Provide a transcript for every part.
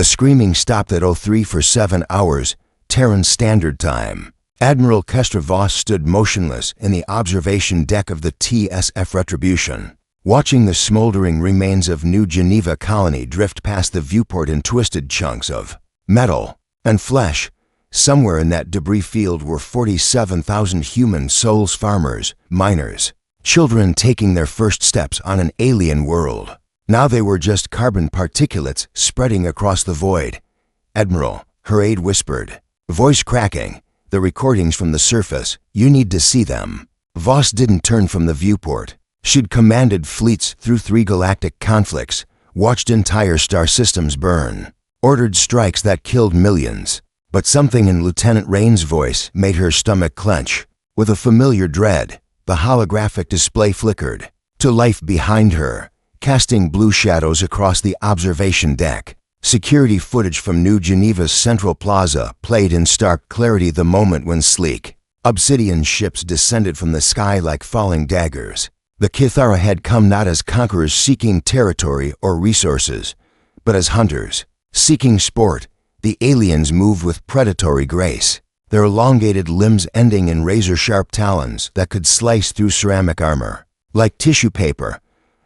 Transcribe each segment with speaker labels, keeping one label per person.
Speaker 1: The screaming stopped at 03 for 7 hours, Terran Standard Time. Admiral Kester Voss stood motionless in the observation deck of the TSF Retribution, watching the smoldering remains of New Geneva colony drift past the viewport in twisted chunks of metal and flesh. Somewhere in that debris field were 47,000 human souls, farmers, miners, children taking their first steps on an alien world. Now they were just carbon particulates spreading across the void. "Admiral," her aide whispered, voice cracking, "the recordings from the surface, you need to see them." Voss didn't turn from the viewport. She'd commanded fleets through 3 galactic conflicts, watched entire star systems burn, ordered strikes that killed millions. But something in Lieutenant Rain's voice made her stomach clench. With a familiar dread, the holographic display flickered to life behind her, casting blue shadows across the observation deck. Security footage from New Geneva's Central Plaza played in stark clarity the moment when sleek, obsidian ships descended from the sky like falling daggers. The Kithara had come not as conquerors seeking territory or resources, but as hunters, seeking sport. The aliens moved with predatory grace, their elongated limbs ending in razor-sharp talons that could slice through ceramic armor, like tissue paper.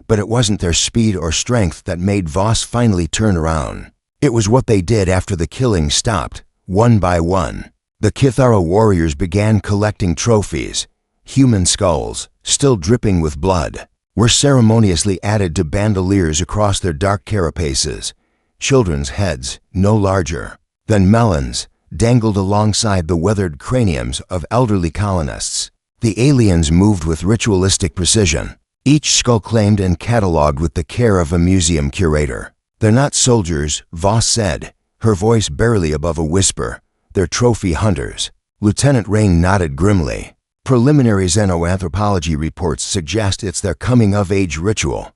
Speaker 1: But it wasn't their speed or strength that made Voss finally turn around. It was what they did after the killing stopped, one by one. The Kithara warriors began collecting trophies. Human skulls, still dripping with blood, were ceremoniously added to bandoliers across their dark carapaces. Children's heads, no larger than melons, dangled alongside the weathered craniums of elderly colonists. The aliens moved with ritualistic precision, each skull claimed and cataloged with the care of a museum curator. "They're not soldiers," Voss said, her voice barely above a whisper. "They're trophy hunters." Lieutenant Rain nodded grimly. "Preliminary xenoanthropology reports suggest it's their coming-of-age ritual.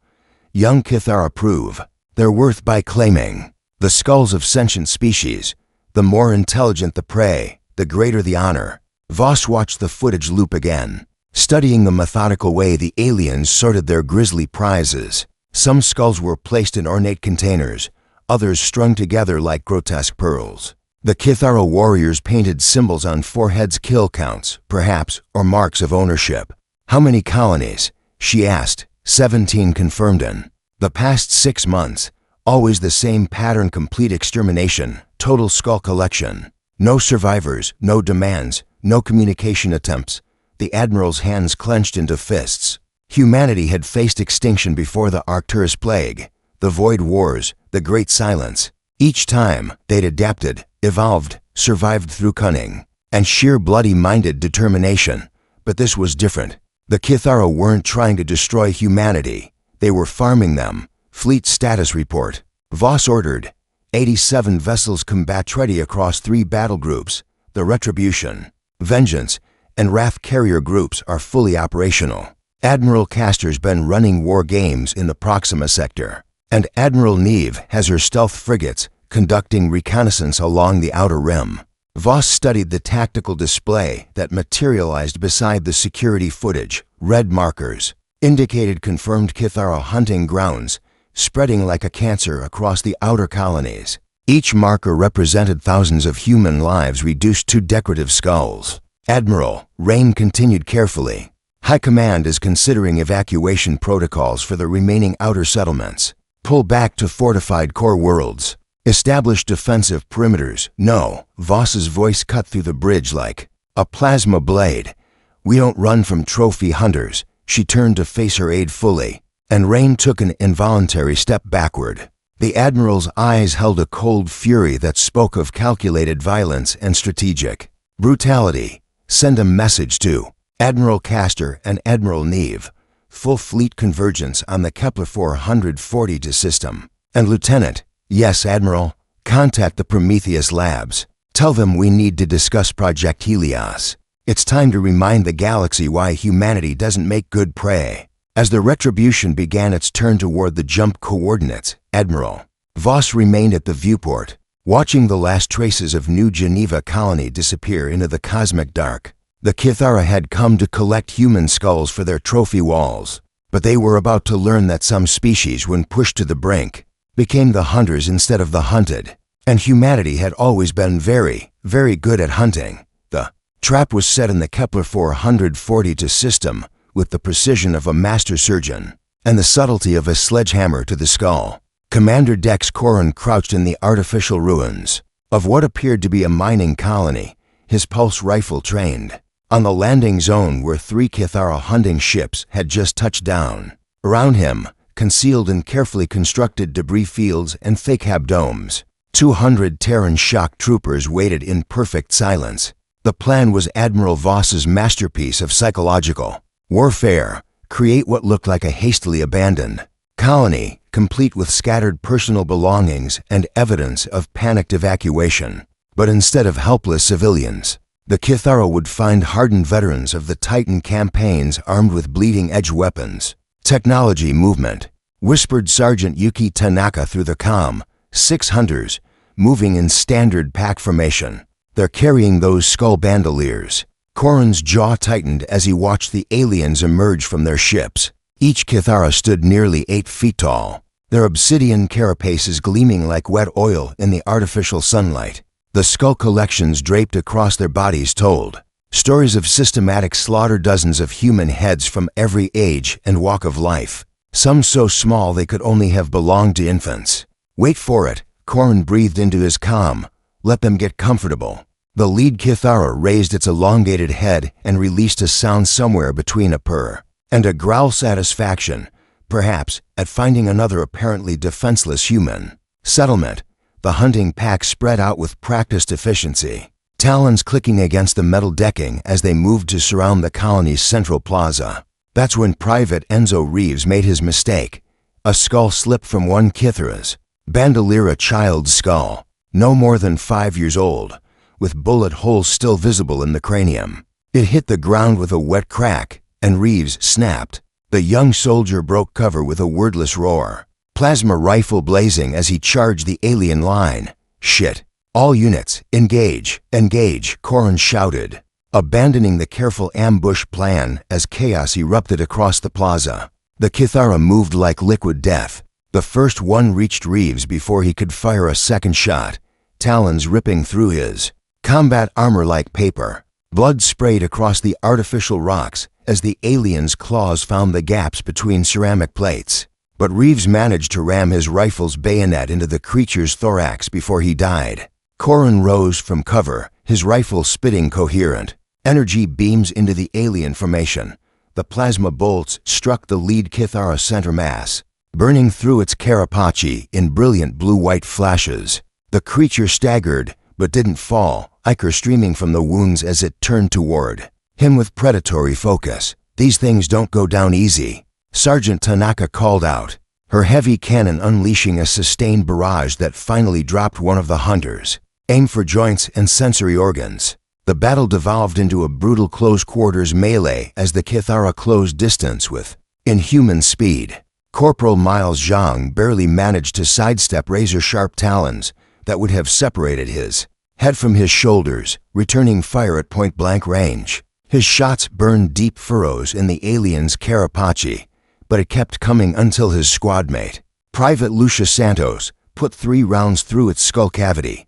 Speaker 1: Young Kithara prove their worth by claiming the skulls of sentient species. The more intelligent the prey, the greater the honor." Voss watched the footage loop again, studying the methodical way the aliens sorted their grisly prizes. Some skulls were placed in ornate containers, others strung together like grotesque pearls. The Kithara warriors painted symbols on foreheads, kill counts, perhaps, or marks of ownership. "How many colonies?" she asked. 17 confirmed in the past 6 months. Always the same pattern: complete extermination, total skull collection. No survivors, no demands, no communication attempts. The Admiral's hands clenched into fists. Humanity had faced extinction before the Arcturus Plague, the Void Wars, the Great Silence. Each time, they'd adapted, evolved, survived through cunning and sheer bloody-minded determination. But this was different. The Kithara weren't trying to destroy humanity. They were farming them. Fleet status report. Voss ordered 87 vessels combat-ready across 3 battle groups. The Retribution, Vengeance, and Wrath carrier groups are fully operational. Admiral Castor's been running war games in the Proxima sector, and Admiral Neve has her stealth frigates conducting reconnaissance along the outer rim. Voss studied the tactical display that materialized beside the security footage. Red markers indicated confirmed Kithara hunting grounds, spreading like a cancer across the outer colonies. Each marker represented thousands of human lives reduced to decorative skulls. "Admiral," Rain continued carefully, "High Command is considering evacuation protocols for the remaining outer settlements. Pull back to fortified core worlds. Establish defensive perimeters." "No," Voss's voice cut through the bridge like a plasma blade. "We don't run from trophy hunters." She turned to face her aide fully, and Rain took an involuntary step backward. The Admiral's eyes held a cold fury that spoke of calculated violence and strategic brutality. "Send a message to Admiral Castor and Admiral Neve. Full fleet convergence on the Kepler 442 system. And Lieutenant." "Yes, Admiral." "Contact the Prometheus labs. Tell them we need to discuss Project Helios. It's time to remind the galaxy why humanity doesn't make good prey." As the Retribution began its turn toward the jump coordinates, Admiral Voss remained at the viewport, watching the last traces of New Geneva colony disappear into the cosmic dark. The Kithara had come to collect human skulls for their trophy walls, but they were about to learn that some species, when pushed to the brink, became the hunters instead of the hunted. And humanity had always been very, very good at hunting. The trap was set in the Kepler 442 system with the precision of a master surgeon and the subtlety of a sledgehammer to the skull. Commander Dex Corin crouched in the artificial ruins of what appeared to be a mining colony, his pulse rifle trained. On the landing zone where 3 Kithara hunting ships had just touched down. Around him, concealed in carefully constructed debris fields and fake hab domes, 200 Terran shock troopers waited in perfect silence. The plan was Admiral Voss's masterpiece of psychological warfare: create what looked like a hastily abandoned colony, complete with scattered personal belongings and evidence of panicked evacuation. But instead of helpless civilians, the Kithara would find hardened veterans of the Titan campaigns armed with bleeding-edge weapons. Technology movement, whispered Sergeant Yuki Tanaka through the comm. 6 hunters, moving in standard pack formation. They're carrying those skull bandoliers. Corin's jaw tightened as he watched the aliens emerge from their ships. Each Kithara stood nearly 8 feet tall, their obsidian carapaces gleaming like wet oil in the artificial sunlight. The skull collections draped across their bodies told stories of systematic slaughter, dozens of human heads from every age and walk of life, some so small they could only have belonged to infants. Wait for it, Corin breathed into his comm. Let them get comfortable. The lead Kithara raised its elongated head and released a sound somewhere between a purr and a growl. Satisfaction, perhaps, at finding another apparently defenseless human. Settlement. The hunting pack spread out with practiced efficiency, talons clicking against the metal decking as they moved to surround the colony's central plaza. That's when Private Enzo Reeves made his mistake. A skull slipped from one Kithara's bandolier, a child's skull, no more than 5 years old, with bullet holes still visible in the cranium. It hit the ground with a wet crack, and Reeves snapped. The young soldier broke cover with a wordless roar, plasma rifle blazing as he charged the alien line. Shit. All units, engage, engage, Corin shouted, abandoning the careful ambush plan as chaos erupted across the plaza. The Kithara moved like liquid death. The first one reached Reeves before he could fire a second shot, talons ripping through his combat armor like paper. Blood sprayed across the artificial rocks as the alien's claws found the gaps between ceramic plates. But Reeves managed to ram his rifle's bayonet into the creature's thorax before he died. Corin rose from cover, his rifle spitting coherent energy beams into the alien formation. The plasma bolts struck the lead Kithara center mass, burning through its carapace in brilliant blue-white flashes. The creature staggered, but didn't fall, ichor streaming from the wounds as it turned toward him with predatory focus. These things don't go down easy, Sergeant Tanaka called out, her heavy cannon unleashing a sustained barrage that finally dropped one of the hunters. Aim for joints and sensory organs. The battle devolved into a brutal close-quarters melee as the Kithara closed distance with inhuman speed. Corporal Miles Zhang barely managed to sidestep razor-sharp talons that would have separated his head from his shoulders, returning fire at point-blank range. His shots burned deep furrows in the alien's carapace, but it kept coming until his squadmate, Private Lucia Santos, put 3 rounds through its skull cavity.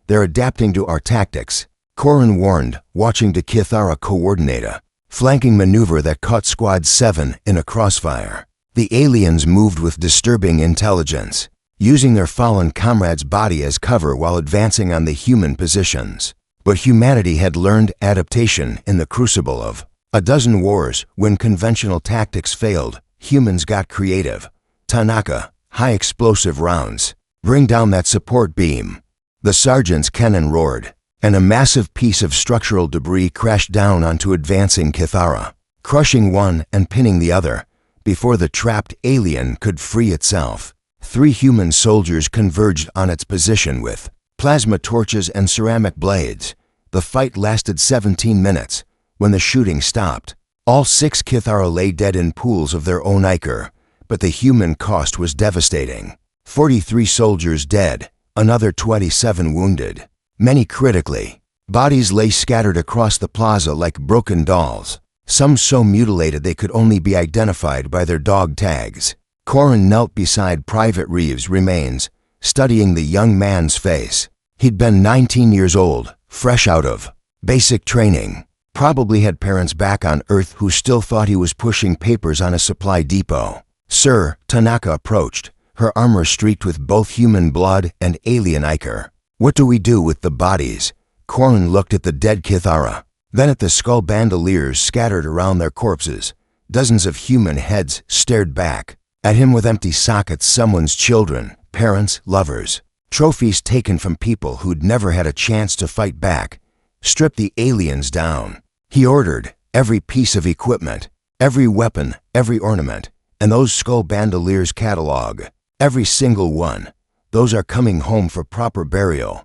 Speaker 1: They're adapting to our tactics, Corin warned, watching the Kithara coordinate a flanking maneuver that caught Squad 7 in a crossfire. The aliens moved with disturbing intelligence, using their fallen comrade's body as cover while advancing on the human positions. But humanity had learned adaptation in the crucible of a dozen wars. When conventional tactics failed, humans got creative. Tanaka, high explosive rounds. Bring down that support beam. The sergeant's cannon roared, and a massive piece of structural debris crashed down onto advancing Kithara, crushing one and pinning the other before the trapped alien could free itself. 3 human soldiers converged on its position with plasma torches and ceramic blades. The fight lasted 17 minutes. When the shooting stopped, all 6 Kithara lay dead in pools of their own ichor, but the human cost was devastating. 43 soldiers dead, another 27 wounded, many critically. Bodies lay scattered across the plaza like broken dolls, some so mutilated they could only be identified by their dog tags. Corin knelt beside Private Reeves' remains, studying the young man's face. He'd been 19 years old, fresh out of basic training. Probably had parents back on Earth who still thought he was pushing papers on a supply depot. "Sir," Tanaka approached, her armor streaked with both human blood and alien ichor. "What do we do with the bodies?" Korin looked at the dead Kithara, then at the skull bandoliers scattered around their corpses. Dozens of human heads stared back at him with empty sockets, someone's children, parents, lovers. Trophies taken from people who'd never had a chance to fight back. Strip the aliens down. He ordered every piece of equipment, every weapon, every ornament, and those skull bandoliers catalog. Every single one. Those are coming home for proper burial.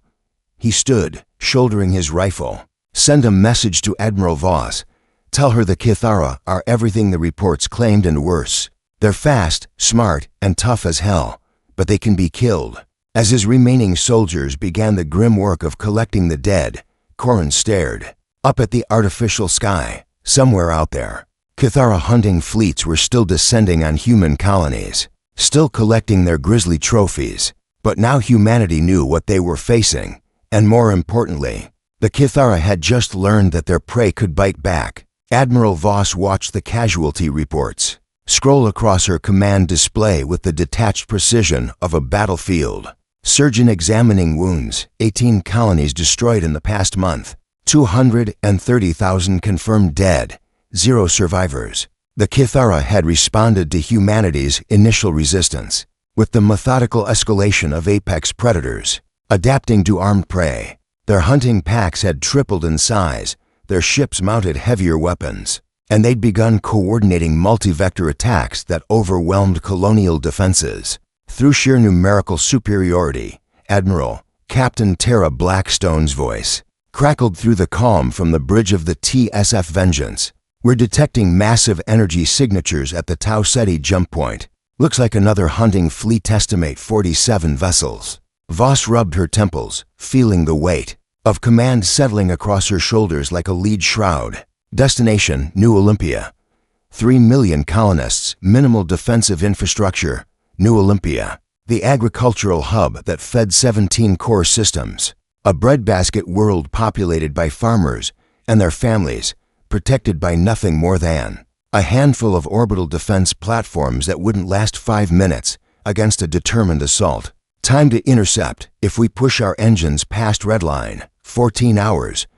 Speaker 1: He stood, shouldering his rifle. "Send a message to Admiral Voss. Tell her the Kithara are everything the reports claimed and worse. They're fast, smart, and tough as hell, but they can be killed." As his remaining soldiers began the grim work of collecting the dead, Korin stared up at the artificial sky. Somewhere out there, Kithara hunting fleets were still descending on human colonies, still collecting their grisly trophies. But now humanity knew what they were facing, and more importantly, the Kithara had just learned that their prey could bite back. Admiral Voss watched the casualty reports scroll across her command display with the detached precision of a battlefield. Surgeon examining wounds, 18 colonies destroyed in the past month, 230,000 confirmed dead, 0 survivors. The Kithara had responded to humanity's initial resistance with the methodical escalation of apex predators, adapting to armed prey. Their hunting packs had tripled in size, their ships mounted heavier weapons, and they'd begun coordinating multi-vector attacks that overwhelmed colonial defenses. Through sheer numerical superiority, Admiral Captain Tara Blackstone's voice crackled through the calm from the bridge of the TSF Vengeance. "We're detecting massive energy signatures at the Tau Ceti jump point. Looks like another hunting fleet, estimate 47 vessels." Voss rubbed her temples, feeling the weight of command settling across her shoulders like a lead shroud. Destination, New Olympia. 3 million colonists, minimal defensive infrastructure. New Olympia, the agricultural hub that fed 17 core systems. A breadbasket world populated by farmers and their families, protected by nothing more than a handful of orbital defense platforms that wouldn't last 5 minutes against a determined assault. Time to intercept if we push our engines past redline, 14 hours.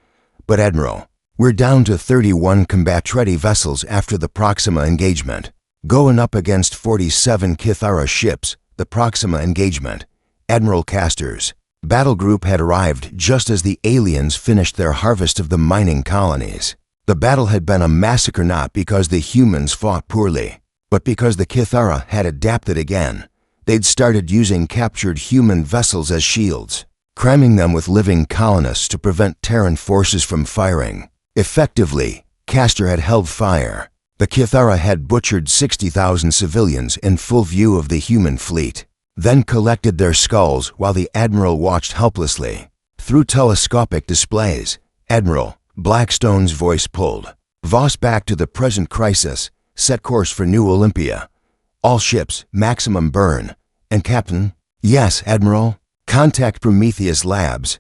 Speaker 1: But Admiral, we're down to 31 combat-ready vessels after the Proxima engagement. Going up against 47 Kithara ships, the Proxima engagement. Admiral Castor's battle group had arrived just as the aliens finished their harvest of the mining colonies. The battle had been a massacre not because the humans fought poorly, but because the Kithara had adapted again. They'd started using captured human vessels as shields, cramming them with living colonists to prevent Terran forces from firing. Effectively, Castor had held fire. The Kithara had butchered 60,000 civilians in full view of the human fleet, then collected their skulls while the Admiral watched helplessly. Through telescopic displays, Admiral Blackstone's voice pulled Voss back to the present crisis, set course for New Olympia. All ships, maximum burn. And Captain? Yes, Admiral. Contact Prometheus Labs.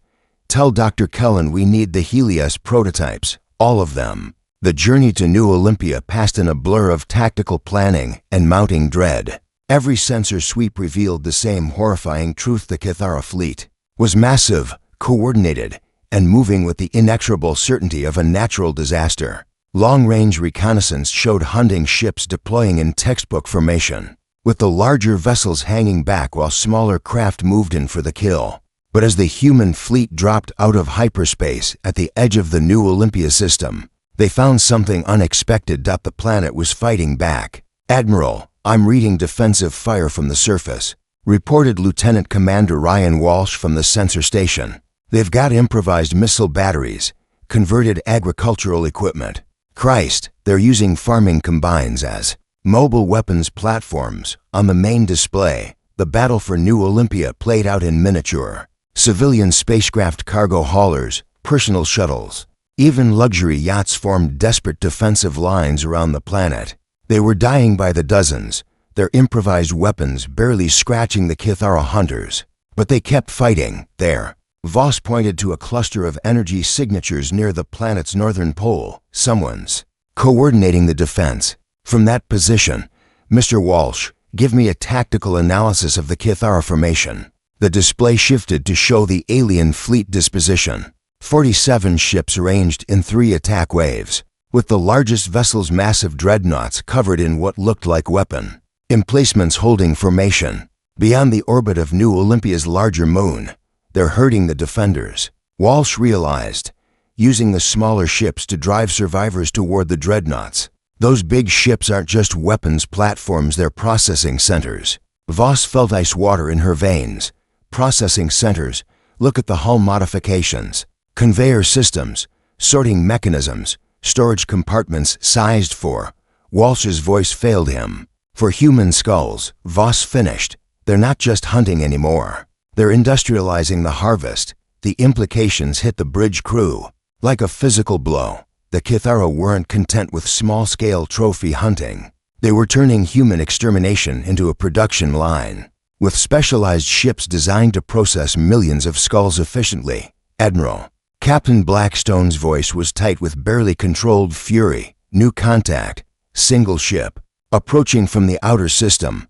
Speaker 1: Tell Dr. Kellen we need the Helios prototypes, all of them. The journey to New Olympia passed in a blur of tactical planning and mounting dread. Every sensor sweep revealed the same horrifying truth: the Kithara fleet was massive, coordinated, and moving with the inexorable certainty of a natural disaster. Long-range reconnaissance showed hunting ships deploying in textbook formation, with the larger vessels hanging back while smaller craft moved in for the kill. But as the human fleet dropped out of hyperspace at the edge of the New Olympia system, they found something unexpected. The planet was fighting back. "Admiral, I'm reading defensive fire from the surface," reported Lieutenant Commander Ryan Walsh from the sensor station. "They've got improvised missile batteries, converted agricultural equipment. Christ, they're using farming combines as mobile weapons platforms." On the main display, the battle for New Olympia played out in miniature. Civilian spacecraft, cargo haulers, personal shuttles, even luxury yachts formed desperate defensive lines around the planet. They were dying by the dozens, their improvised weapons barely scratching the Kithara hunters. But they kept fighting, there, Voss pointed to a cluster of energy signatures near the planet's northern pole. Someone's coordinating the defense. From that position, Mr. Walsh, give me a tactical analysis of the Kithara formation. The display shifted to show the alien fleet disposition. 47 ships arranged in 3 attack waves, with the largest vessels massive dreadnoughts covered in what looked like weapon emplacements holding formation. Beyond the orbit of New Olympia's larger moon, they're hurting the defenders. Walsh realized, using the smaller ships to drive survivors toward the dreadnoughts. Those big ships aren't just weapons platforms, they're processing centers. Voss felt ice water in her veins. Processing centers, look at the hull modifications, conveyor systems, sorting mechanisms, storage compartments sized for. Walsh's voice failed him. For human skulls, Voss finished. They're not just hunting anymore. They're industrializing the harvest. The implications hit the bridge crew. Like a physical blow, the Kithara weren't content with small-scale trophy hunting. They were turning human extermination into a production line, with specialized ships designed to process millions of skulls efficiently. Admiral, Captain Blackstone's voice was tight with barely controlled fury. New contact. Single ship. Approaching from the outer system.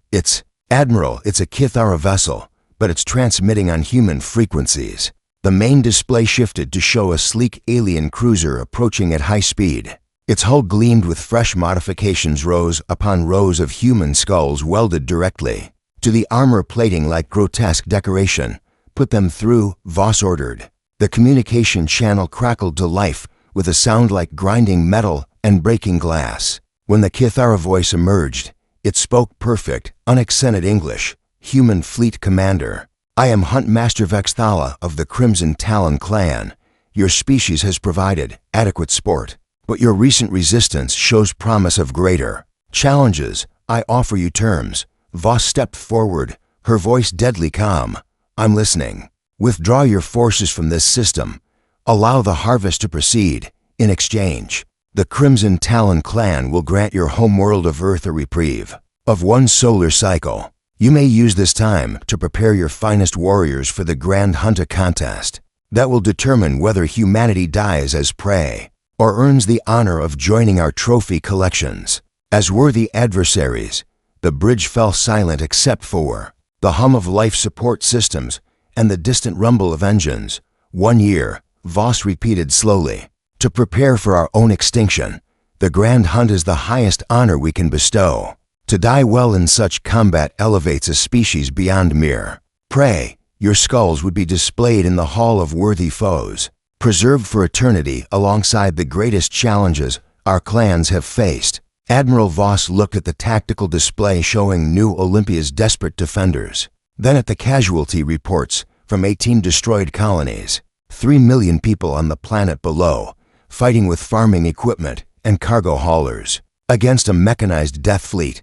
Speaker 1: Admiral, it's a Kithara vessel, but it's transmitting on human frequencies. The main display shifted to show a sleek alien cruiser approaching at high speed. Its hull gleamed with fresh modifications, rows upon rows of human skulls welded directly to the armor plating like grotesque decoration. Put them through, Voss ordered. The communication channel crackled to life with a sound like grinding metal and breaking glass. When the Kithara voice emerged, it spoke perfect, unaccented English. Human Fleet Commander. I am Hunt Master Vexthala of the Crimson Talon clan. Your species has provided adequate sport, but your recent resistance shows promise of greater challenges. I offer you terms. Voss stepped forward, her voice deadly calm. I'm listening. Withdraw your forces from this system. Allow the harvest to proceed. In exchange, the Crimson Talon clan will grant your homeworld of Earth a reprieve of 1 solar cycle. You may use this time to prepare your finest warriors for the Grand Hunter contest that will determine whether humanity dies as prey or earns the honor of joining our trophy collections as worthy adversaries. The bridge fell silent except for the hum of life support systems and the distant rumble of engines. 1 year, Voss repeated slowly. To prepare for our own extinction, the Grand Hunt is the highest honor we can bestow. To die well in such combat elevates a species beyond mere prey. Your skulls would be displayed in the hall of worthy foes, preserved for eternity alongside the greatest challenges our clans have faced. Admiral Voss looked at the tactical display showing New Olympia's desperate defenders, then at the casualty reports from 18 destroyed colonies. 3 million people on the planet below, fighting with farming equipment and cargo haulers against a mechanized death fleet.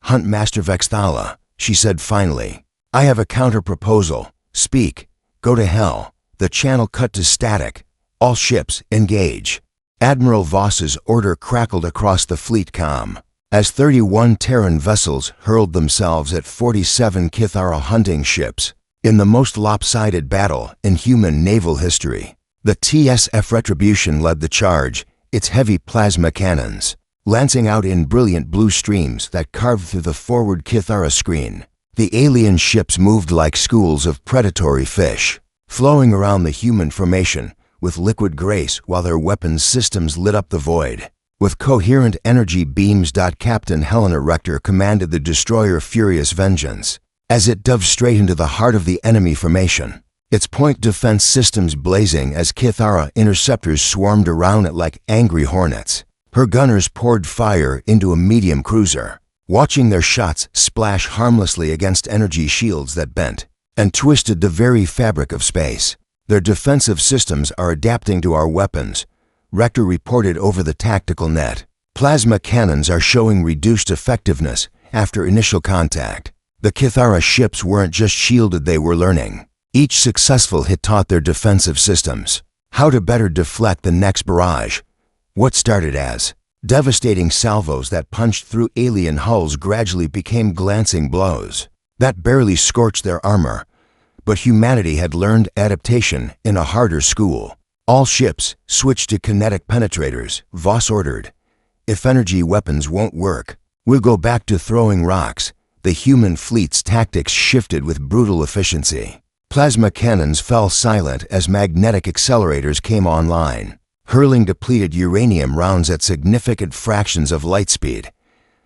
Speaker 1: Hunt Master Vexthala, she said finally. I have a counter-proposal. Speak. Go to hell. The channel cut to static. All ships, engage. Admiral Voss's order crackled across the fleet comm as 31 Terran vessels hurled themselves at 47 Kithara hunting ships in the most lopsided battle in human naval history. The TSF Retribution led the charge, its heavy plasma cannons lancing out in brilliant blue streams that carved through the forward Kithara screen. The alien ships moved like schools of predatory fish, flowing around the human formation with liquid grace while their weapons systems lit up the void with coherent energy beams. Captain Helena Rector commanded the destroyer Furious Vengeance as it dove straight into the heart of the enemy formation, its point defense systems blazing as Kithara interceptors swarmed around it like angry hornets. Her gunners poured fire into a medium cruiser, watching their shots splash harmlessly against energy shields that bent and twisted the very fabric of space. Their defensive systems are adapting to our weapons, Rector reported over the tactical net. Plasma cannons are showing reduced effectiveness after initial contact. The Kithara ships weren't just shielded, they were learning. Each successful hit taught their defensive systems how to better deflect the next barrage. What started as devastating salvos that punched through alien hulls gradually became glancing blows that barely scorched their armor. but humanity had learned adaptation in a harder school. All ships switched to kinetic penetrators, Voss ordered. If energy weapons won't work, we'll go back to throwing rocks. The human fleet's tactics shifted with brutal efficiency. Plasma cannons fell silent as magnetic accelerators came online, hurling depleted uranium rounds at significant fractions of light speed.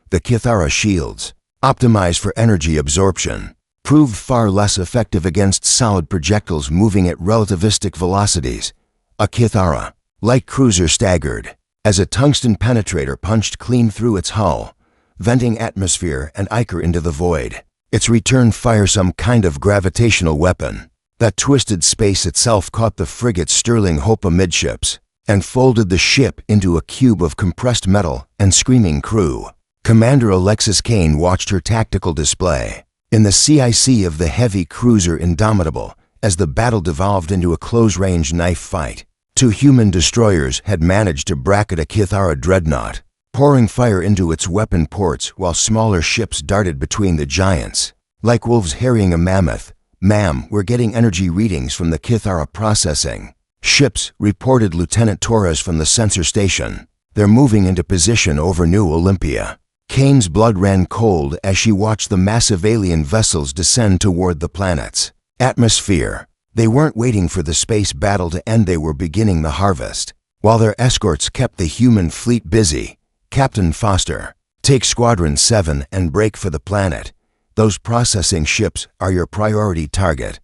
Speaker 1: The Kithara shields, optimized for energy absorption, proved far less effective against solid projectiles moving at relativistic velocities. A Kithara light cruiser staggered as a tungsten penetrator punched clean through its hull, venting atmosphere and ichor into the void. Its return fire some kind of gravitational weapon. That twisted space itself caught the frigate's sterling hope amidships and folded the ship into a cube of compressed metal and screaming crew. Commander Alexis Kane watched her tactical display in the CIC of the heavy cruiser Indomitable as the battle devolved into a close-range knife fight. 2 human destroyers had managed to bracket a Kithara dreadnought, pouring fire into its weapon ports while smaller ships darted between the giants. Like wolves harrying a mammoth, "Ma'am, we're getting energy readings from the Kithara processing ships," reported Lieutenant Torres from the sensor station. "They're moving into position over New Olympia." Kane's blood ran cold as she watched the massive alien vessels descend toward the planet's atmosphere. They weren't waiting for the space battle to end, they were beginning the harvest. While their escorts kept the human fleet busy, Captain Foster, "Take Squadron 7 and break for the planet. Those processing ships are your priority target."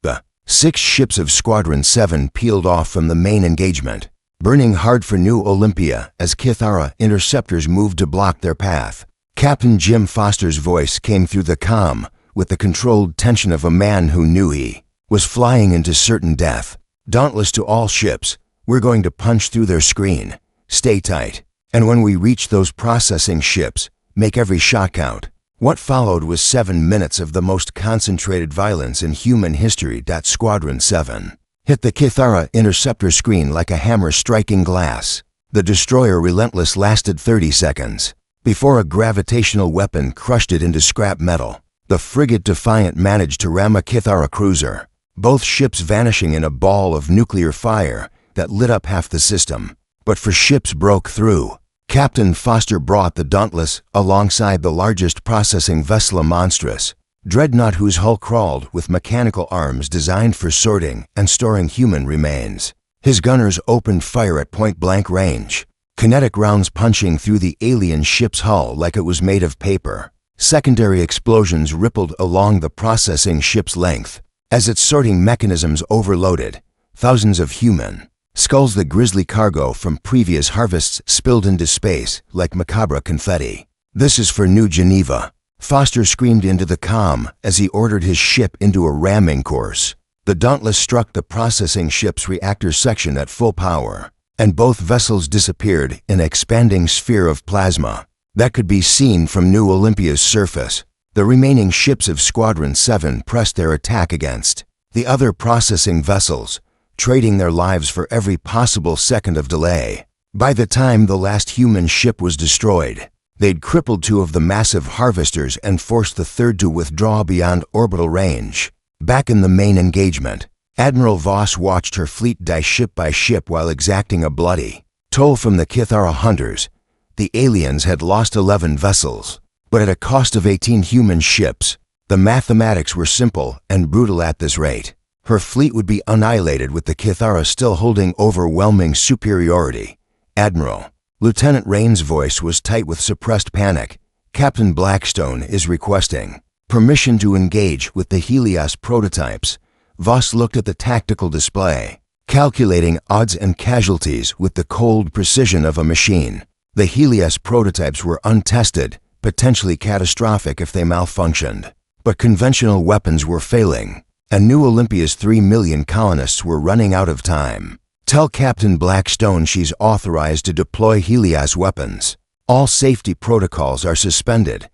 Speaker 1: The 6 ships of Squadron 7 peeled off from the main engagement, burning hard for New Olympia as Kithara interceptors moved to block their path. Captain Jim Foster's voice came through the comm with the controlled tension of a man who knew he was flying into certain death. "Dauntless to all ships, we're going to punch through their screen. Stay tight. And when we reach those processing ships, make every shot count." What followed was 7 minutes of the most concentrated violence in human history. Squadron 7 hit the Kithara interceptor screen like a hammer striking glass. The destroyer Relentless lasted 30 seconds before a gravitational weapon crushed it into scrap metal. The frigate Defiant managed to ram a Kithara cruiser, both ships vanishing in a ball of nuclear fire that lit up half the system. But 4 ships broke through. Captain Foster brought the Dauntless alongside the largest processing vessel, a monstrous dreadnought whose hull crawled with mechanical arms designed for sorting and storing human remains. His gunners opened fire at point-blank range, kinetic rounds punching through the alien ship's hull like it was made of paper. Secondary explosions rippled along the processing ship's length as its sorting mechanisms overloaded. Thousands of human skulls, the grisly cargo from previous harvests, spilled into space like macabre confetti. "This is for New Geneva," Foster screamed into the comm as he ordered his ship into a ramming course. The Dauntless struck the processing ship's reactor section at full power, and both vessels disappeared in an expanding sphere of plasma that could be seen from New Olympia's surface. The remaining ships of Squadron 7 pressed their attack against the other processing vessels, trading their lives for every possible second of delay. By the time the last human ship was destroyed, they'd crippled 2 of the massive harvesters and forced the third to withdraw beyond orbital range. Back in the main engagement, Admiral Voss watched her fleet die ship by ship while exacting a bloody toll from the Kithara hunters. The aliens had lost 11 vessels, but at a cost of 18 human ships. The mathematics were simple and brutal at this rate. Her fleet would be annihilated with the Kithara still holding overwhelming superiority. "Admiral," Lieutenant Rain's voice was tight with suppressed panic, "Captain Blackstone is requesting permission to engage with the Helios prototypes." Voss looked at the tactical display, calculating odds and casualties with the cold precision of a machine. The Helios prototypes were untested, potentially catastrophic if they malfunctioned. But conventional weapons were failing, and New Olympia's 3 million colonists were running out of time. "Tell Captain Blackstone she's authorized to deploy Helios weapons. All safety protocols are suspended."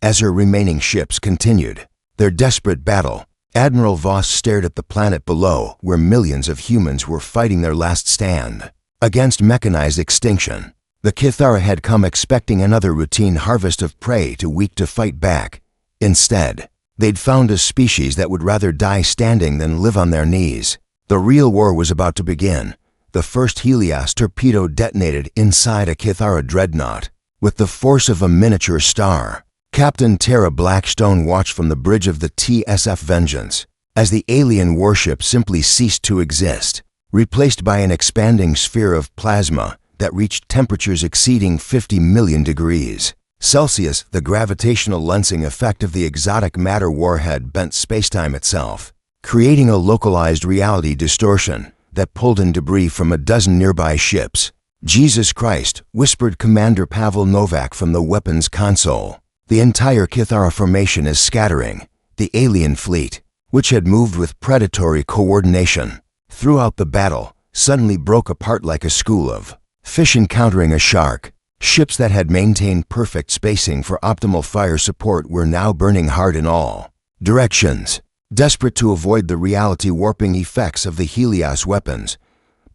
Speaker 1: As her remaining ships continued their desperate battle, Admiral Voss stared at the planet below where millions of humans were fighting their last stand against mechanized extinction. The Kithara had come expecting another routine harvest of prey, too weak to fight back. Instead, They'd found a species that would rather die standing than live on their knees. The real war was about to begin. The first Helios torpedo detonated inside a Kithara dreadnought. With the force of a miniature star, Captain Tara Blackstone watched from the bridge of the TSF Vengeance as the alien warship simply ceased to exist, replaced by an expanding sphere of plasma that reached temperatures exceeding 50 million degrees Celsius. The gravitational lensing effect of the exotic matter warhead bent spacetime itself, creating a localized reality distortion that pulled in debris from a dozen nearby ships. "Jesus Christ," whispered Commander Pavel Novak from the weapons console. The entire Kithara formation is scattering. The alien fleet, which had moved with predatory coordination throughout the battle, suddenly broke apart like a school of fish encountering a shark. Ships that had maintained perfect spacing for optimal fire support were now burning hard in all directions, desperate to avoid the reality warping effects of the Helios weapons.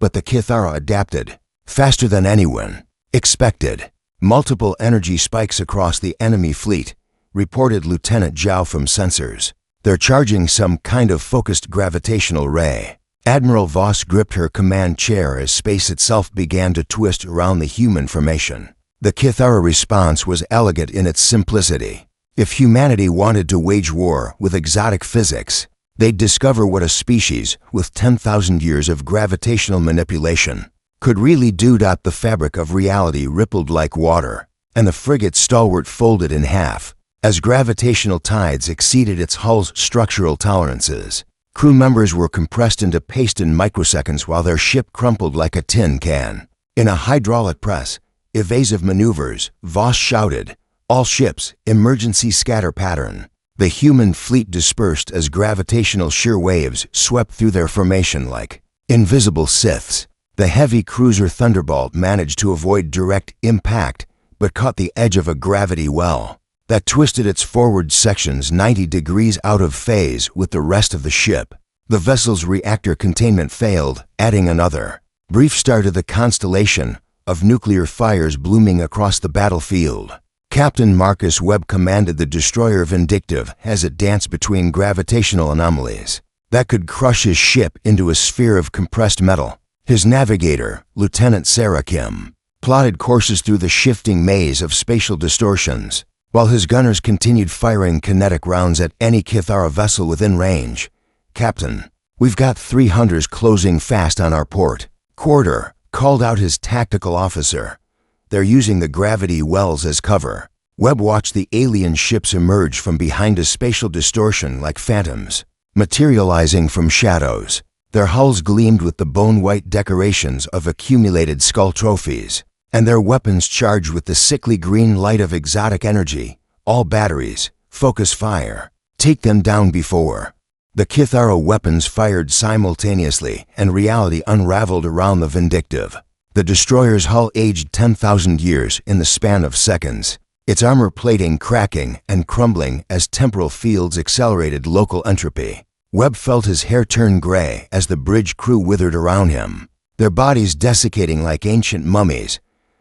Speaker 1: But the Kithara adapted faster than anyone expected. "Multiple energy spikes across the enemy fleet," reported Lieutenant Zhao from sensors. "They're charging some kind of focused gravitational ray." Admiral Voss gripped her command chair as space itself began to twist around the human formation. The Kithara response was elegant in its simplicity. If humanity wanted to wage war with exotic physics, they'd discover what a species with 10,000 years of gravitational manipulation could really do. The fabric of reality rippled like water, and the frigate's stalwart folded in half as gravitational tides exceeded its hull's structural tolerances. Crew members were compressed into paste in microseconds while their ship crumpled like a tin can. In a hydraulic press, evasive maneuvers, Voss shouted, "All ships, emergency scatter pattern." The human fleet dispersed as gravitational shear waves swept through their formation like invisible scythes. The heavy cruiser Thunderbolt managed to avoid direct impact, but caught the edge of a gravity well that twisted its forward sections 90 degrees out of phase with the rest of the ship. The vessel's reactor containment failed, adding another brief star to the constellation of nuclear fires blooming across the battlefield. Captain Marcus Webb commanded the destroyer Vindictive as it danced between gravitational anomalies that could crush his ship into a sphere of compressed metal. His navigator, Lieutenant Sarah Kim, plotted courses through the shifting maze of spatial distortions, while his gunners continued firing kinetic rounds at any Kithara vessel within range. "Captain, we've got 3 hunters closing fast on our port quarter," called out his tactical officer. "They're using the gravity wells as cover." Webb watched the alien ships emerge from behind a spatial distortion like phantoms, materializing from shadows. Their hulls gleamed with the bone-white decorations of accumulated skull trophies, and their weapons charged with the sickly green light of exotic energy. "All batteries, focus fire. Take them down before." The Kithara weapons fired simultaneously, and reality unraveled around the Vindictive. The destroyer's hull aged 10,000 years in the span of seconds, its armor plating cracking and crumbling as temporal fields accelerated local entropy. Webb felt his hair turn gray as the bridge crew withered around him, their bodies desiccating like ancient mummies.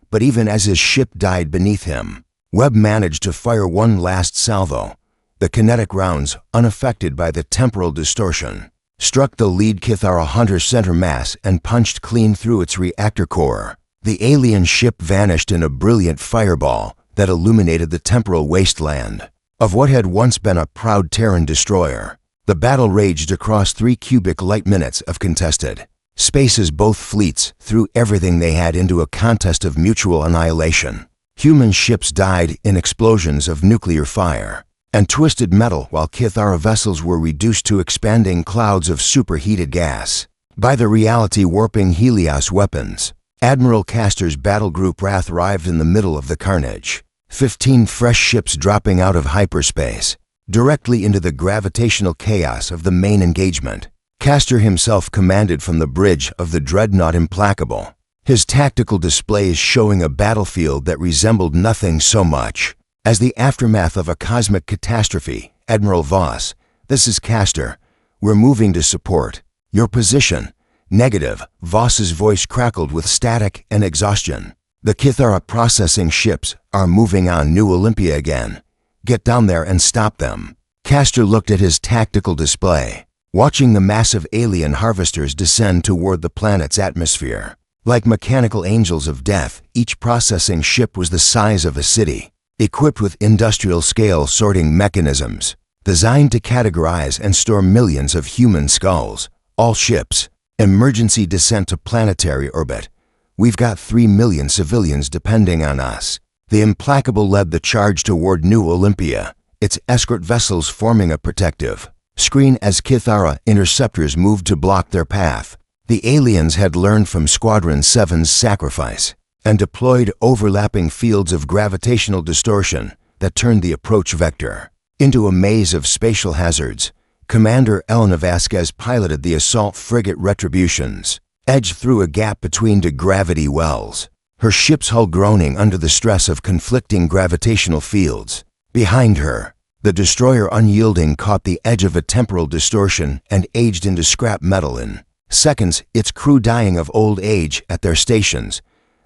Speaker 1: But even as his ship died beneath him, Webb managed to fire one last salvo. The kinetic rounds, unaffected by the temporal distortion, struck the lead Kithara hunter's center mass and punched clean through its reactor core. The alien ship vanished in a brilliant fireball that illuminated the temporal wasteland of what had once been a proud Terran destroyer. The battle raged across 3 cubic light minutes of contested space as both fleets threw everything they had into a contest of mutual annihilation. Human ships died in explosions of nuclear fire and twisted metal, while Kithara vessels were reduced to expanding clouds of superheated gas by the reality-warping Helios weapons. Admiral Castor's battle group Wrath arrived in the middle of the carnage, 15 fresh ships dropping out of hyperspace directly into the gravitational chaos of the main engagement. Castor himself commanded from the bridge of the dreadnought Implacable, his tactical displays showing a battlefield that resembled nothing so much as the aftermath of a cosmic catastrophe. "Admiral Voss, this is Castor. We're moving to support. Your position?" "Negative." Voss's voice crackled with static and exhaustion. "The Kithara processing ships are moving on New Olympia again. Get down there and stop them." Castor looked at his tactical display, watching the massive alien harvesters descend toward the planet's atmosphere. Like mechanical angels of death, each processing ship was the size of a city, equipped with industrial-scale sorting mechanisms, designed to categorize and store millions of human skulls. All ships, emergency descent to planetary orbit. We've got 3 million civilians depending on us. The Implacable led the charge toward New Olympia, its escort vessels forming a protective screen as Kithara interceptors moved to block their path. The aliens had learned from Squadron 7's sacrifice and deployed overlapping fields of gravitational distortion that turned the approach vector into a maze of spatial hazards. Commander Elena Vasquez piloted the assault frigate Retributions, edged through a gap between two gravity wells, her ship's hull groaning under the stress of conflicting gravitational fields. Behind her, the destroyer Unyielding caught the edge of a temporal distortion and aged into scrap metal in seconds, its crew dying of old age at their stations.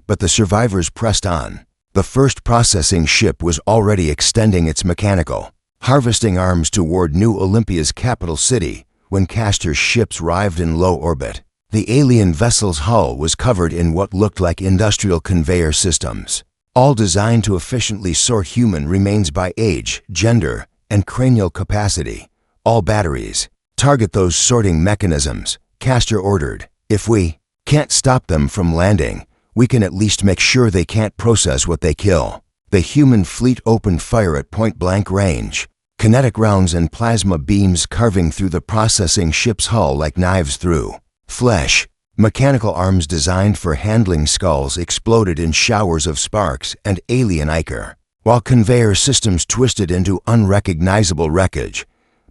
Speaker 1: But the survivors pressed on. The first processing ship was already extending its mechanical harvesting arms toward New Olympia's capital city when Castor's ships arrived in low orbit. The alien vessel's hull was covered in what looked like industrial conveyor systems, all designed to efficiently sort human remains by age, gender, and cranial capacity. All batteries. Target those sorting mechanisms, Castor ordered. If we can't stop them from landing, we can at least make sure they can't process what they kill. The human fleet opened fire at point-blank range, kinetic rounds and plasma beams carving through the processing ship's hull like knives through flesh. Mechanical arms designed for handling skulls exploded in showers of sparks and alien ichor, while conveyor systems twisted into unrecognizable wreckage.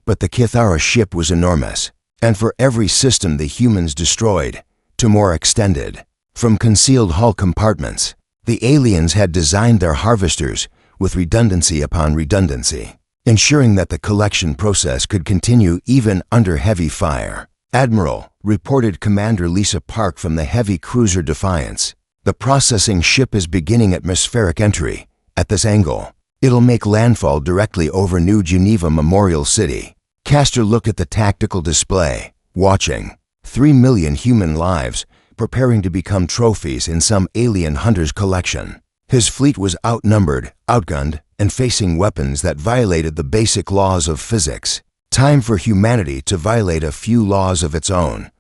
Speaker 1: But the Kithara ship was enormous, and for every system the humans destroyed, to more extended, from concealed hull compartments, the aliens had designed their harvesters with redundancy upon redundancy, ensuring that the collection process could continue even under heavy fire. Admiral, reported Commander Lisa Park from the heavy cruiser Defiance, the processing ship is beginning atmospheric entry. At this angle, it'll make landfall directly over New Geneva Memorial City. Castor looked at the tactical display, watching 3 million human lives preparing to become trophies in some alien hunter's collection. His fleet was outnumbered, outgunned, and facing weapons that violated the basic laws of physics. Time for humanity to violate a few laws of its own.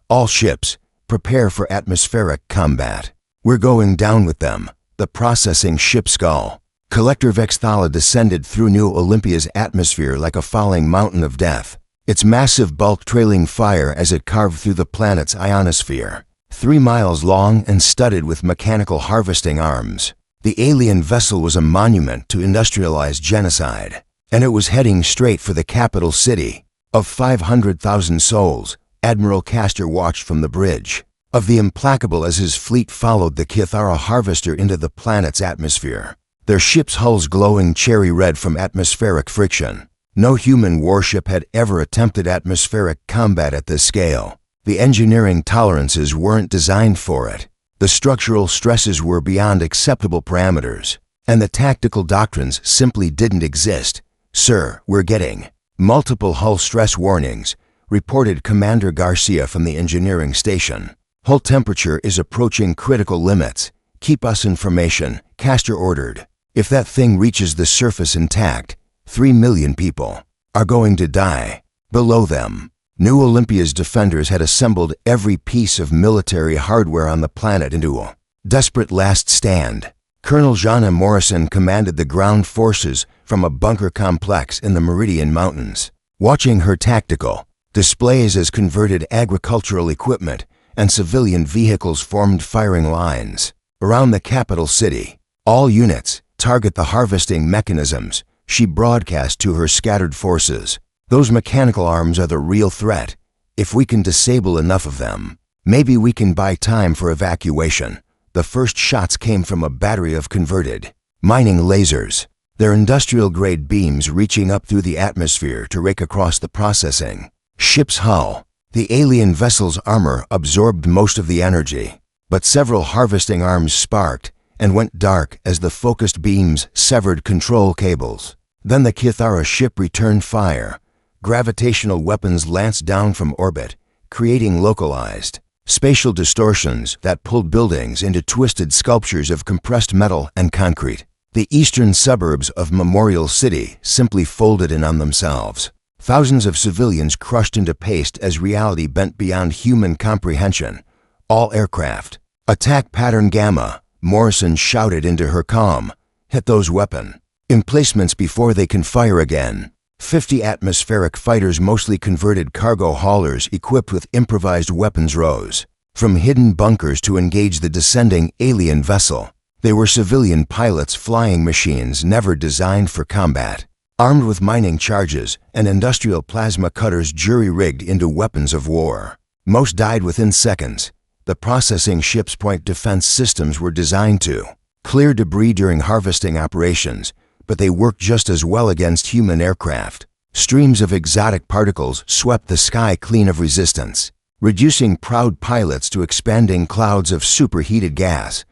Speaker 1: All ships, prepare for atmospheric combat. We're going down with them. The processing ship Skull Collector Vexthala descended through New Olympia's atmosphere like a falling mountain of death, its massive bulk trailing fire as it carved through the planet's ionosphere. 3 miles long and studded with mechanical harvesting arms, the alien vessel was a monument to industrialized genocide, and it was heading straight for the capital city. Of 500,000 souls, Admiral Castor watched from the bridge of the Implacable as his fleet followed the Kithara harvester into the planet's atmosphere, their ship's hulls glowing cherry red from atmospheric friction. No human warship had ever attempted atmospheric combat at this scale. The engineering tolerances weren't designed for it. The structural stresses were beyond acceptable parameters, and the tactical doctrines simply didn't exist. Sir, we're getting multiple hull stress warnings, reported Commander Garcia from the engineering station. Hull temperature is approaching critical limits. Keep us information, Castor ordered. If that thing reaches the surface intact, 3 million people are going to die. Below them, New Olympia's defenders had assembled every piece of military hardware on the planet into a desperate last stand. Colonel Jana Morrison commanded the ground forces from a bunker complex in the Meridian Mountains, watching her tactical displays as converted agricultural equipment and civilian vehicles formed firing lines around the capital city. All units, target the harvesting mechanisms, she broadcast to her scattered forces. Those mechanical arms are the real threat. If we can disable enough of them, maybe we can buy time for evacuation. The first shots came from a battery of converted mining lasers, their industrial-grade beams reaching up through the atmosphere to rake across the processing ship's hull. The alien vessel's armor absorbed most of the energy, but several harvesting arms sparked and went dark as the focused beams severed control cables. Then the Kithara ship returned fire. Gravitational weapons lanced down from orbit, creating localized spatial distortions that pulled buildings into twisted sculptures of compressed metal and concrete. The eastern suburbs of Memorial City simply folded in on themselves. Thousands of civilians crushed into paste as reality bent beyond human comprehension. All aircraft. Attack pattern Gamma, Morrison shouted into her comm. Hit those weapon emplacements before they can fire again. 50 atmospheric fighters, mostly converted cargo haulers equipped with improvised weapons, rose from hidden bunkers to engage the descending alien vessel. They were civilian pilots flying machines never designed for combat, armed with mining charges and industrial plasma cutters jury-rigged into weapons of war. Most died within seconds. The processing ship's point defense systems were designed to clear debris during harvesting operations, but they worked just as well against human aircraft. Streams of exotic particles swept the sky clean of resistance, reducing proud pilots to expanding clouds of superheated gas.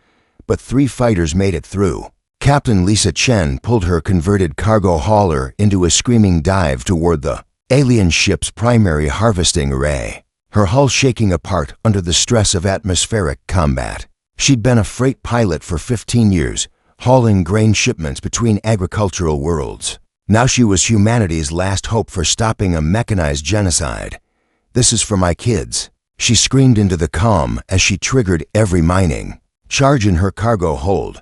Speaker 1: But 3 fighters made it through. Captain Lisa Chen pulled her converted cargo hauler into a screaming dive toward the alien ship's primary harvesting array, her hull shaking apart under the stress of atmospheric combat. She'd been a freight pilot for 15 years, hauling grain shipments between agricultural worlds. Now she was humanity's last hope for stopping a mechanized genocide. "This is for my kids," she screamed into the comm as she triggered every mining charge in her cargo hold.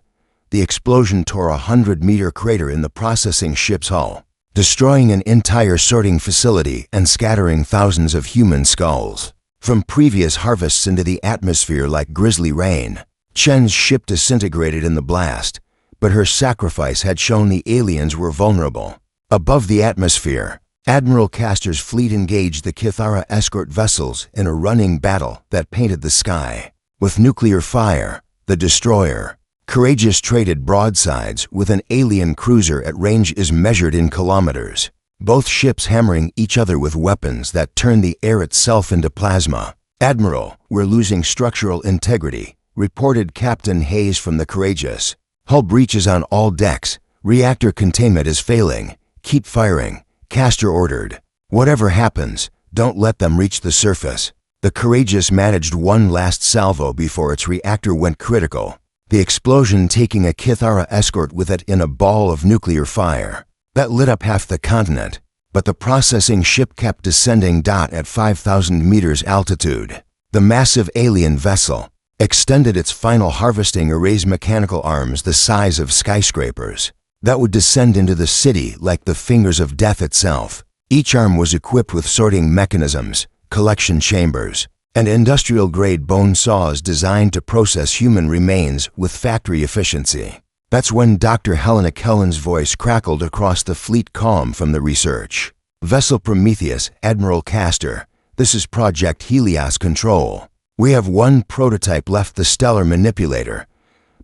Speaker 1: The explosion tore a 100-meter crater in the processing ship's hull, destroying an entire sorting facility and scattering thousands of human skulls from previous harvests into the atmosphere like grizzly rain. Chen's ship disintegrated in the blast, but her sacrifice had shown the aliens were vulnerable. Above the atmosphere, Admiral Castor's fleet engaged the Kithara escort vessels in a running battle that painted the sky with nuclear fire. The destroyer, Courageous, traded broadsides with an alien cruiser at range is measured in kilometers, both ships hammering each other with weapons that turn the air itself into plasma. "Admiral, we're losing structural integrity," reported Captain Hayes from the Courageous. "Hull breaches on all decks. Reactor containment is failing. Keep firing," Castor ordered. "Whatever happens, don't let them reach the surface." The Courageous managed one last salvo before its reactor went critical, the explosion taking a Kithara escort with it in a ball of nuclear fire that lit up half the continent. But the processing ship kept descending at 5,000 meters altitude. The massive alien vessel extended its final harvesting array's mechanical arms the size of skyscrapers that would descend into the city like the fingers of death itself. Each arm was equipped with sorting mechanisms, collection chambers, and industrial-grade bone saws designed to process human remains with factory efficiency. That's when Dr. Helena Kellen's voice crackled across the fleet comm from the research. "Vessel Prometheus, Admiral Castor, this is Project Helios Control. We have one prototype left, the Stellar Manipulator.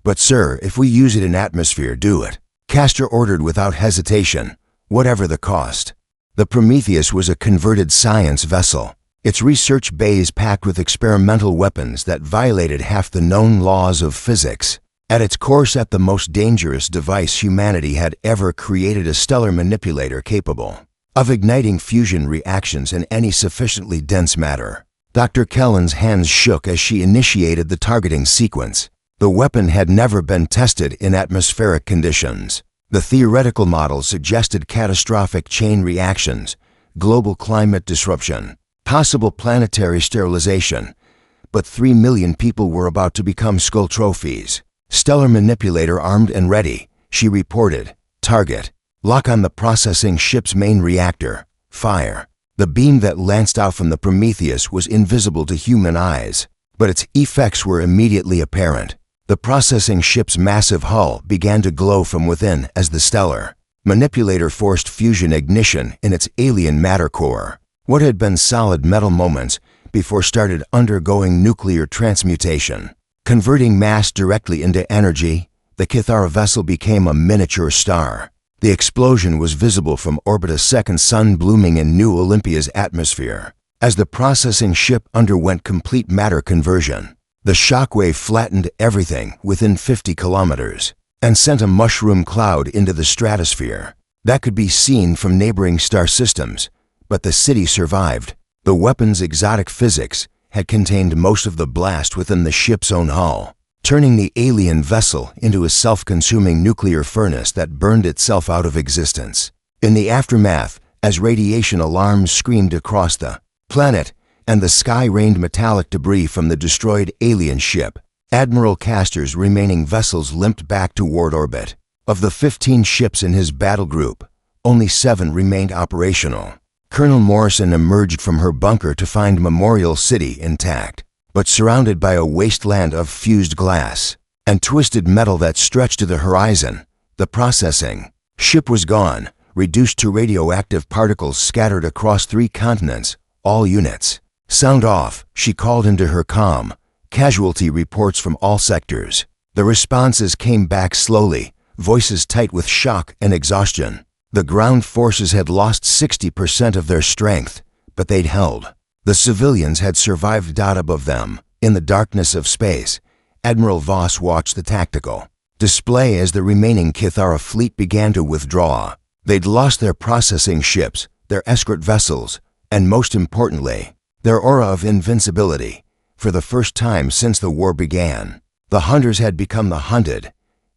Speaker 1: But sir, if we use it in atmosphere, do it," Castor ordered without hesitation, whatever the cost. The Prometheus was a converted science vessel, its research bays packed with experimental weapons that violated half the known laws of physics. At its core sat the most dangerous device humanity had ever created, a stellar manipulator capable of igniting fusion reactions in any sufficiently dense matter. Dr. Kellen's hands shook as she initiated the targeting sequence. The weapon had never been tested in atmospheric conditions. The theoretical model suggested catastrophic chain reactions, global climate disruption, possible planetary sterilization. But 3 million people were about to become skull trophies. "Stellar Manipulator armed and ready," she reported. "Target. Lock on the processing ship's main reactor. Fire." The beam that lanced out from the Prometheus was invisible to human eyes, but its effects were immediately apparent. The processing ship's massive hull began to glow from within as the Stellar Manipulator forced fusion ignition in its alien matter core. What had been solid metal moments before started undergoing nuclear transmutation. Converting mass directly into energy, the Kithara vessel became a miniature star. The explosion was visible from orbit, a second sun blooming in New Olympia's atmosphere. As the processing ship underwent complete matter conversion, the shockwave flattened everything within 50 kilometers and sent a mushroom cloud into the stratosphere. that could be seen from neighboring star systems, but the city survived. The weapon's exotic physics had contained most of the blast within the ship's own hull, turning the alien vessel into a self-consuming nuclear furnace that burned itself out of existence. In the aftermath, as radiation alarms screamed across the planet and the sky rained metallic debris from the destroyed alien ship, Admiral Castor's remaining vessels limped back toward orbit. Of the 15 ships in his battle group, only 7 remained operational. Colonel Morrison emerged from her bunker to find Memorial City intact, but surrounded by a wasteland of fused glass and twisted metal that stretched to the horizon. The processing ship was gone, reduced to radioactive particles scattered across 3 continents. All units, sound off, she called into her comm. Casualty reports from all sectors. The responses came back slowly, voices tight with shock and exhaustion. The ground forces had lost 60% of their strength, but they'd held. The civilians had survived. Above them, in the darkness of space, Admiral Voss watched the tactical display as the remaining Kithara fleet began to withdraw. They'd lost their processing ships, their escort vessels, and most importantly, their aura of invincibility. For the first time since the war began, the hunters had become the hunted.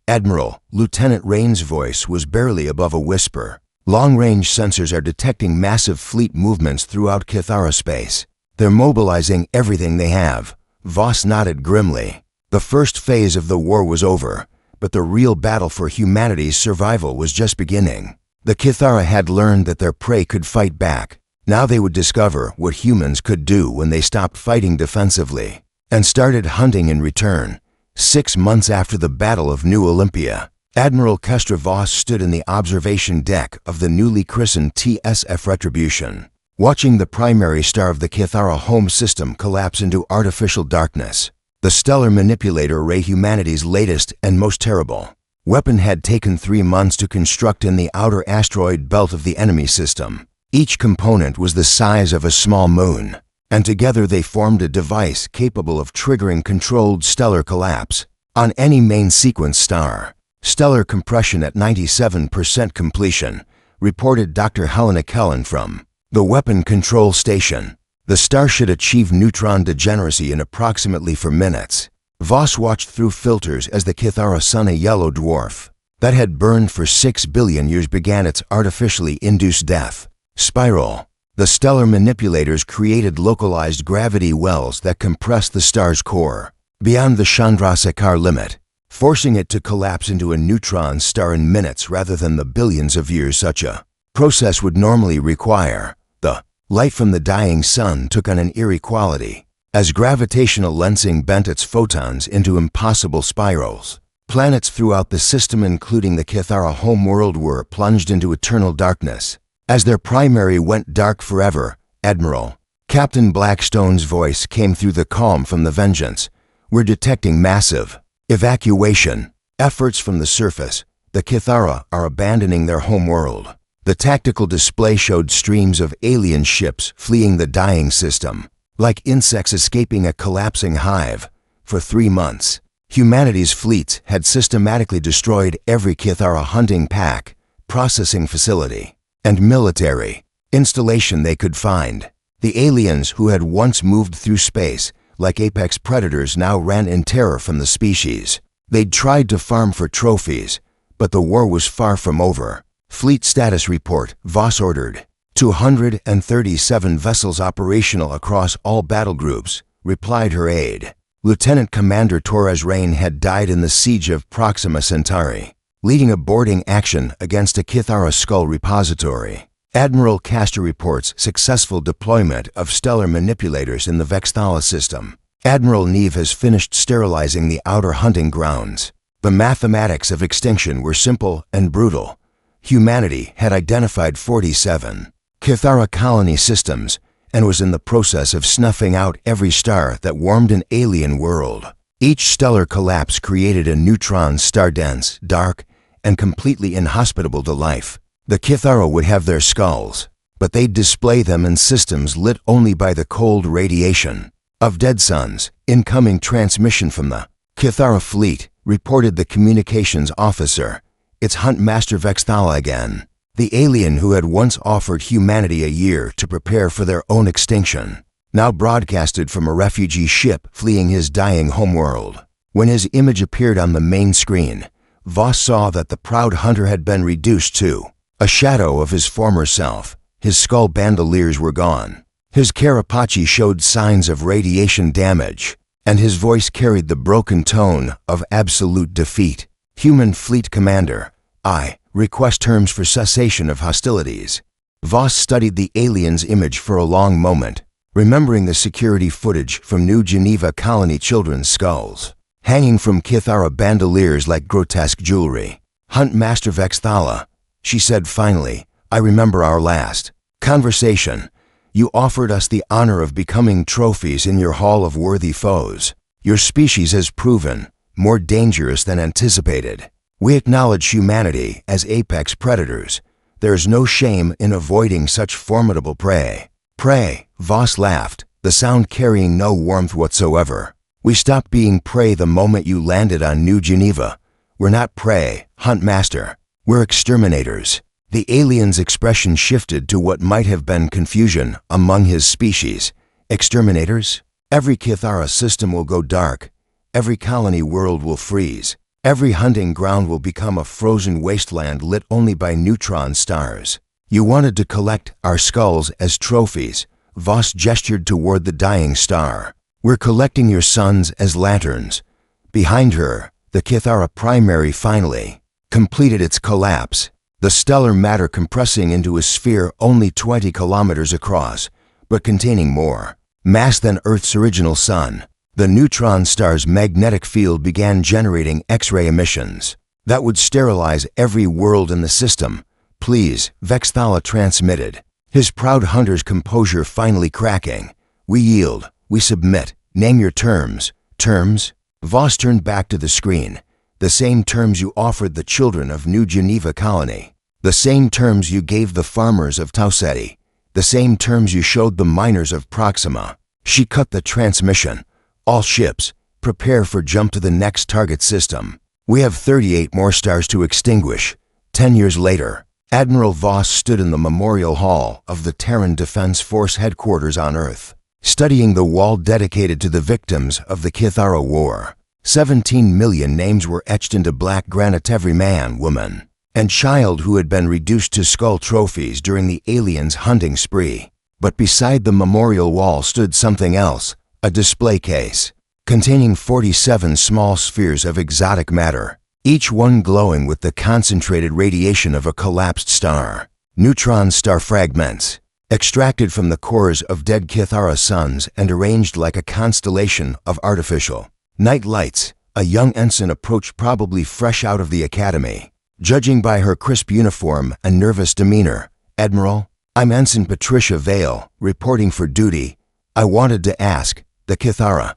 Speaker 1: Admiral, Lieutenant Rain's voice was barely above a whisper. Long-range sensors are detecting massive fleet movements throughout Kithara space. They're mobilizing everything they have. Voss nodded grimly. The first phase of the war was over, but the real battle for humanity's survival was just beginning. The Kithara had learned that their prey could fight back. Now they would discover what humans could do when they stopped fighting defensively and started hunting in return. 6 months after the Battle of New Olympia, Admiral Voss stood in the observation deck of the newly christened TSF Retribution, watching the primary star of the Kithara home system collapse into artificial darkness. The stellar manipulator array, humanity's latest and most terrible weapon, had taken 3 months to construct in the outer asteroid belt of the enemy system. Each component was the size of a small moon, and together they formed a device capable of triggering controlled stellar collapse on any main sequence star. Stellar compression at 97% completion, reported Dr. Helena Kellen from the Weapon Control Station. The star should achieve neutron degeneracy in approximately 4 minutes. Voss watched through filters as the Kithara Sun, a yellow dwarf that had burned for 6 billion years, began its artificially induced death spiral. The stellar manipulators created localized gravity wells that compressed the star's core beyond the Chandrasekhar limit, forcing it to collapse into a neutron star in minutes rather than the billions of years such a process would normally require. The light from the dying sun took on an eerie quality as gravitational lensing bent its photons into impossible spirals. Planets throughout the system, including the Kithara home world, were plunged into eternal darkness. As their primary went dark forever, Admiral Captain Blackstone's voice came through the calm from the Vengeance. We're detecting massive evacuation efforts from the surface. The Kithara are abandoning their home world. The tactical display showed streams of alien ships fleeing the dying system, like insects escaping a collapsing hive. For 3 months, humanity's fleets had systematically destroyed every Kithara hunting pack, processing facility, and military installation they could find. The aliens who had once moved through space like apex predators now ran in terror from the species. They'd tried to farm for trophies, but the war was far from over. Fleet status report, Voss ordered. 237 vessels operational across all battle groups, replied her aide. Lieutenant Commander Torres Rain had died in the siege of Proxima Centauri, leading a boarding action against a Kithara skull repository. Admiral Castor reports successful deployment of stellar manipulators in the Vexthala system. Admiral Neve has finished sterilizing the outer hunting grounds. The mathematics of extinction were simple and brutal. Humanity had identified 47 Kithara colony systems and was in the process of snuffing out every star that warmed an alien world. Each stellar collapse created a neutron star dense, dark, and completely inhospitable to life. The Kithara would have their skulls, but they'd display them in systems lit only by the cold radiation of dead suns. Incoming transmission from the Kithara fleet, reported the communications officer. It's Hunt Master Vexthala again. The alien who had once offered humanity a year to prepare for their own extinction, now broadcasted from a refugee ship fleeing his dying homeworld. When his image appeared on the main screen, Voss saw that the proud hunter had been reduced to a shadow of his former self. His skull bandoliers were gone. His carapace showed signs of radiation damage, and his voice carried the broken tone of absolute defeat. Human Fleet Commander, I request terms for cessation of hostilities. Voss studied the alien's image for a long moment, remembering the security footage from New Geneva colony children's skulls, hanging from Kithara bandoliers like grotesque jewelry. Hunt Master Vexthala, she said finally, I remember our last conversation. You offered us the honor of becoming trophies in your hall of worthy foes. Your species has proven more dangerous than anticipated. We acknowledge humanity as apex predators. There is no shame in avoiding such formidable prey. Prey, Voss laughed, the sound carrying no warmth whatsoever. We stopped being prey the moment you landed on New Geneva. We're not prey, Hunt Master. We're exterminators. The alien's expression shifted to what might have been confusion among his species. Exterminators? Every Kithara system will go dark. Every colony world will freeze. Every hunting ground will become a frozen wasteland lit only by neutron stars. You wanted to collect our skulls as trophies. Voss gestured toward the dying star. We're collecting your sons as lanterns. Behind her, the Kithara primary finally completed its collapse. The stellar matter compressing into a sphere only 20 kilometers across, but containing more mass than Earth's original sun. The neutron star's magnetic field began generating X-ray emissions that would sterilize every world in the system. Please, Vexthala transmitted, his proud hunter's composure finally cracking. We yield, we submit, name your terms. Terms? Voss turned back to the screen. The same terms you offered the children of New Geneva colony. The same terms you gave the farmers of Tauseti. The same terms you showed the miners of Proxima. She cut the transmission. All ships, prepare for jump to the next target system. We have 38 more stars to extinguish. 10 years later, Admiral Voss stood in the memorial hall of the Terran Defense Force headquarters on Earth, studying the wall dedicated to the victims of the Kithara War. 17 million names were etched into black granite. Every man, woman, and child who had been reduced to skull trophies during the aliens' hunting spree. But beside the memorial wall stood something else, a display case containing 47 small spheres of exotic matter, each one glowing with the concentrated radiation of a collapsed star. Neutron star fragments, extracted from the cores of dead Kithara suns and arranged like a constellation of artificial night lights. A young ensign approached, probably fresh out of the academy. Judging by her crisp uniform and nervous demeanor, Admiral, I'm Ensign Patricia Vale, reporting for duty. I wanted to ask, the Kithara,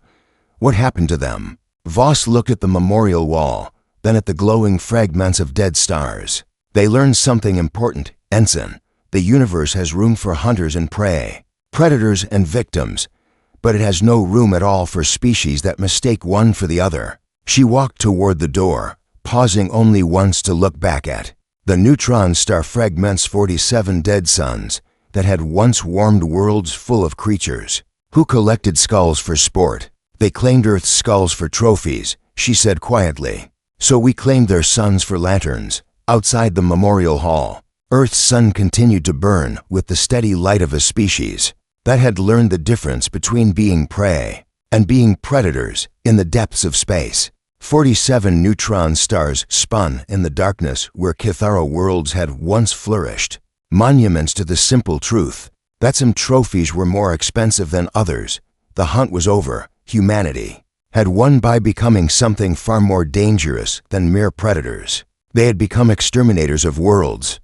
Speaker 1: what happened to them? Voss looked at the memorial wall, then at the glowing fragments of dead stars. They learned something important, Ensign. The universe has room for hunters and prey, predators and victims, but it has no room at all for species that mistake one for the other. She walked toward the door, pausing only once to look back at the neutron star fragments. 47 dead suns that had once warmed worlds full of creatures who collected skulls for sport. They claimed Earth's skulls for trophies, she said quietly. So we claimed their suns for lanterns. Outside the memorial hall, Earth's sun continued to burn with the steady light of a species that had learned the difference between being prey and being predators in the depths of space. 47 neutron stars spun in the darkness where Kithara worlds had once flourished, monuments to the simple truth that some trophies were more expensive than others. The hunt was over. Humanity had won by becoming something far more dangerous than mere predators. They had become exterminators of worlds.